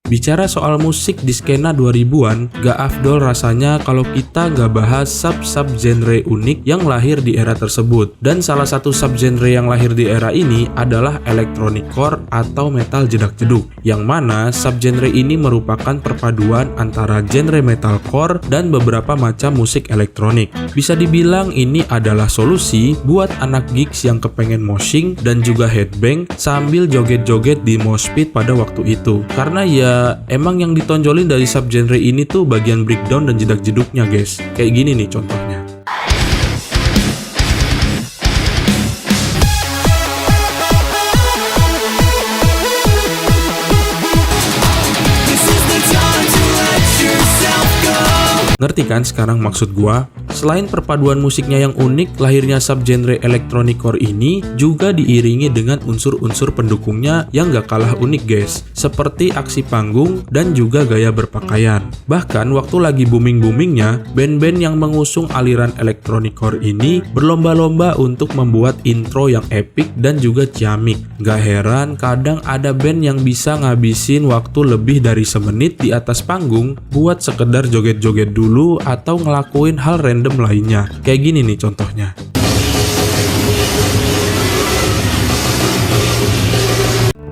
Bicara soal musik di skena 2000-an, gak afdol rasanya kalau kita gak bahas sub-sub genre unik yang lahir di era tersebut. Dan salah satu sub-genre yang lahir di era ini adalah electronic core atau metal jedak-jeduk, yang mana sub-genre ini merupakan perpaduan antara genre metalcore dan beberapa macam musik elektronik. Bisa dibilang ini adalah solusi buat anak gigs yang kepengen moshing dan juga headbang sambil joget-joget di mosh pit pada waktu itu. Karena ya emang yang ditonjolin dari subgenre ini tuh bagian breakdown dan jedak-jeduknya guys. Kayak gini nih contohnya. Ngerti kan sekarang maksud gua? Selain perpaduan musiknya yang unik, lahirnya subgenre electronic core ini juga diiringi dengan unsur-unsur pendukungnya yang gak kalah unik guys, seperti aksi panggung dan juga gaya berpakaian. Bahkan waktu lagi booming-boomingnya, band-band yang mengusung aliran electronic core ini berlomba-lomba untuk membuat intro yang epic dan juga ciamik. Gak heran kadang ada band yang bisa ngabisin waktu lebih dari semenit di atas panggung buat sekedar joget-joget dulu atau ngelakuin hal random lainnya. Kayak gini nih contohnya.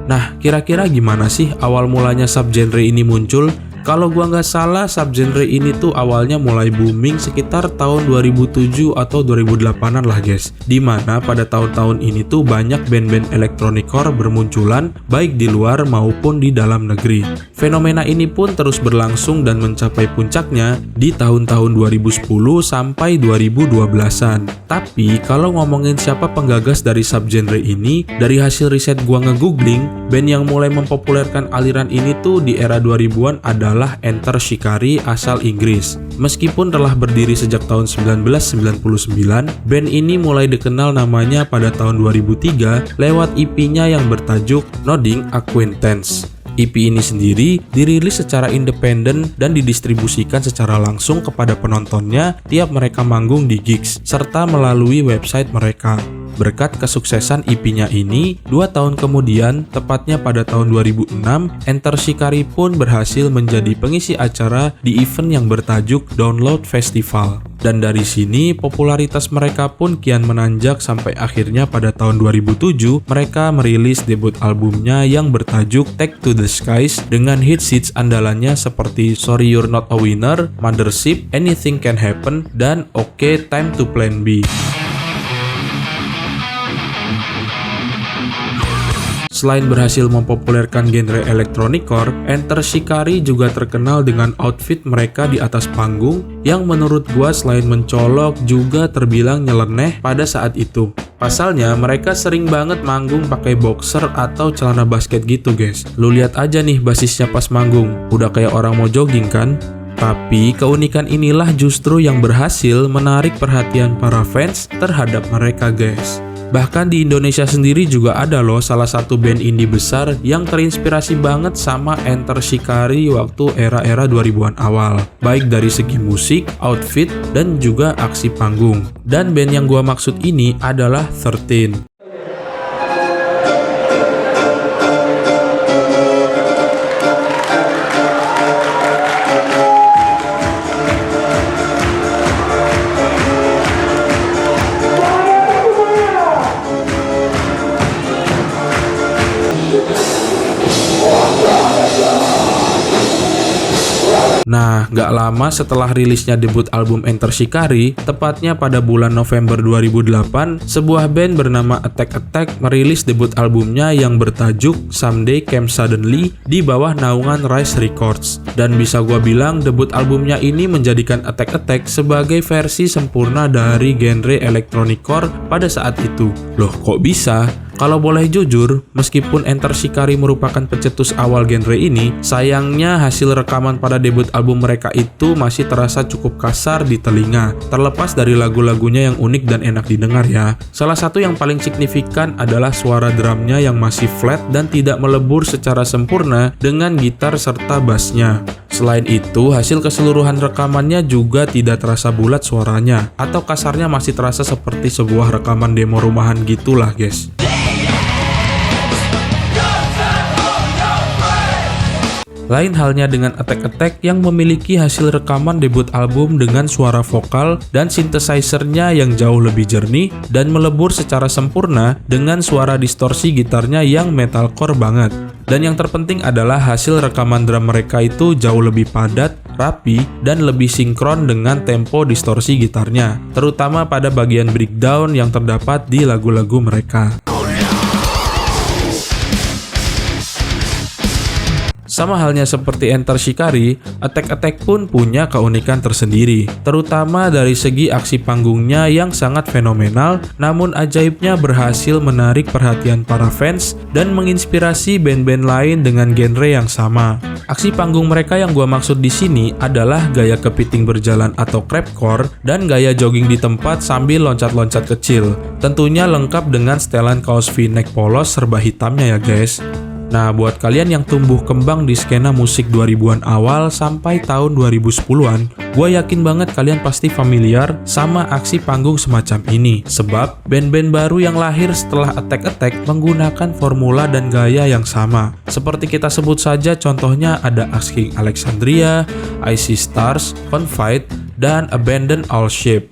Nah, kira-kira gimana sih awal mulanya subgenre ini muncul? Kalau gua nggak salah, subgenre ini tuh awalnya mulai booming sekitar tahun 2007 atau 2008-an lah guys. Dimana pada tahun-tahun ini tuh banyak band-band electronic core bermunculan baik di luar maupun di dalam negeri. Fenomena ini pun terus berlangsung dan mencapai puncaknya di tahun-tahun 2010 sampai 2012-an. Tapi kalau ngomongin siapa penggagas dari subgenre ini, dari hasil riset gua nge-googling, band yang mulai mempopulerkan aliran ini tuh di era 2000-an adalah Enter Shikari asal Inggris. Meskipun telah berdiri sejak tahun 1999, band ini mulai dikenal namanya pada tahun 2003 lewat EP-nya yang bertajuk Nodding Acquaintance. EP ini sendiri dirilis secara independen dan didistribusikan secara langsung kepada penontonnya tiap mereka manggung di gigs, serta melalui website mereka. Berkat kesuksesan EP-nya ini, 2 tahun kemudian, tepatnya pada tahun 2006, Enter Shikari pun berhasil menjadi pengisi acara di event yang bertajuk Download Festival. Dan dari sini, popularitas mereka pun kian menanjak sampai akhirnya pada tahun 2007, mereka merilis debut albumnya yang bertajuk Take to the Skies dengan hits andalannya seperti Sorry You're Not a Winner, Mothership, Anything Can Happen, dan Okay Time to Plan B. Selain berhasil mempopulerkan genre electronic core, Enter Shikari juga terkenal dengan outfit mereka di atas panggung yang menurut gua selain mencolok juga terbilang nyeleneh pada saat itu. Pasalnya mereka sering banget manggung pakai boxer atau celana basket gitu guys. Lu lihat aja nih basisnya pas manggung, udah kayak orang mau jogging kan? Tapi keunikan inilah justru yang berhasil menarik perhatian para fans terhadap mereka guys. Bahkan di Indonesia sendiri juga ada loh salah satu band indie besar yang terinspirasi banget sama Enter Shikari waktu era-era 2000-an awal. Baik dari segi musik, outfit, dan juga aksi panggung. Dan band yang gua maksud ini adalah 13. Nah, gak lama setelah rilisnya debut album Enter Shikari, tepatnya pada bulan November 2008, sebuah band bernama Attack Attack merilis debut albumnya yang bertajuk Someday Came Suddenly di bawah naungan Rise Records. Dan bisa gua bilang debut albumnya ini menjadikan Attack Attack sebagai versi sempurna dari genre electronic core pada saat itu. Loh, kok bisa? Kalau boleh jujur, meskipun Enter Shikari merupakan pencetus awal genre ini, sayangnya hasil rekaman pada debut album mereka itu masih terasa cukup kasar di telinga, terlepas dari lagu-lagunya yang unik dan enak didengar ya. Salah satu yang paling signifikan adalah suara drumnya yang masih flat dan tidak melebur secara sempurna dengan gitar serta bassnya. Selain itu, hasil keseluruhan rekamannya juga tidak terasa bulat suaranya, atau kasarnya masih terasa seperti sebuah rekaman demo rumahan gitulah guys. Lain halnya dengan Attack Attack yang memiliki hasil rekaman debut album dengan suara vokal dan synthesizer-nya yang jauh lebih jernih dan melebur secara sempurna dengan suara distorsi gitarnya yang metalcore banget. Dan yang terpenting adalah hasil rekaman drum mereka itu jauh lebih padat, rapi, dan lebih sinkron dengan tempo distorsi gitarnya, terutama pada bagian breakdown yang terdapat di lagu-lagu mereka. Sama halnya seperti Enter Shikari, Attack Attack pun punya keunikan tersendiri, terutama dari segi aksi panggungnya yang sangat fenomenal, namun ajaibnya berhasil menarik perhatian para fans dan menginspirasi band-band lain dengan genre yang sama. Aksi panggung mereka yang gua maksud di sini adalah gaya kepiting berjalan atau crabcore dan gaya jogging di tempat sambil loncat-loncat kecil. Tentunya lengkap dengan setelan kaos V-neck polos serba hitamnya ya guys. Nah, buat kalian yang tumbuh kembang di skena musik 2000-an awal sampai tahun 2010-an, gue yakin banget kalian pasti familiar sama aksi panggung semacam ini. Sebab, band-band baru yang lahir setelah Attack Attack menggunakan formula dan gaya yang sama. Seperti kita sebut saja contohnya ada Asking Alexandria, Icy Stars, Confide, dan Abandon All Ship.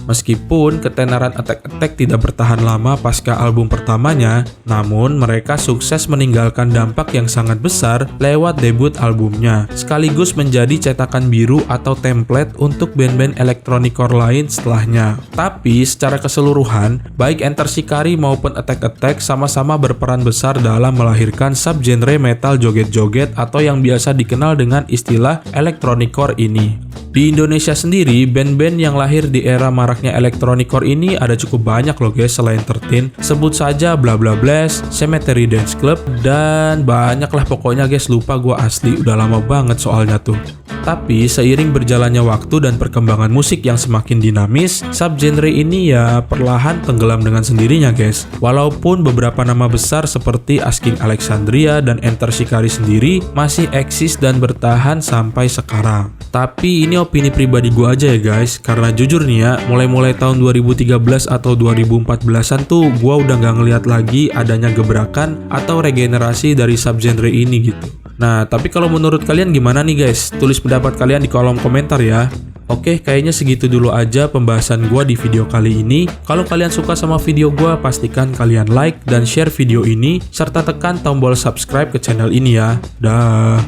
Meskipun ketenaran Attack Attack tidak bertahan lama pasca album pertamanya, namun mereka sukses meninggalkan dampak yang sangat besar lewat debut albumnya, sekaligus menjadi cetakan biru atau template untuk band-band elektronikcore lain setelahnya. Tapi secara keseluruhan, baik Enter Shikari maupun Attack Attack sama-sama berperan besar dalam melahirkan subgenre metal joget-joget atau yang biasa dikenal dengan istilah elektronikcore ini. Di Indonesia sendiri, band-band yang lahir di era maraknya elektronikcore ini ada cukup banyak loh guys selain 13. Sebut saja Blah Blah Blast, Cemetery Dance Club, dan banyak lah pokoknya guys, lupa gua asli, udah lama banget soalnya tuh. Tapi seiring berjalannya waktu dan perkembangan musik yang semakin dinamis, subgenre ini ya perlahan tenggelam dengan sendirinya guys. Walaupun beberapa nama besar seperti Asking Alexandria dan Enter Shikari sendiri masih eksis dan bertahan sampai sekarang. Tapi ini opini pribadi gue aja ya guys, karena jujur nih ya, mulai tahun 2013 atau 2014an tuh gue udah gak ngeliat lagi adanya gebrakan atau regenerasi dari subgenre ini gitu. Nah, tapi kalau menurut kalian gimana nih guys? Tulis pendapat kalian di kolom komentar ya. Oke, kayaknya segitu dulu aja pembahasan gue di video kali ini. Kalau kalian suka sama video gue, pastikan kalian like dan share video ini, serta tekan tombol subscribe ke channel ini ya. Dah.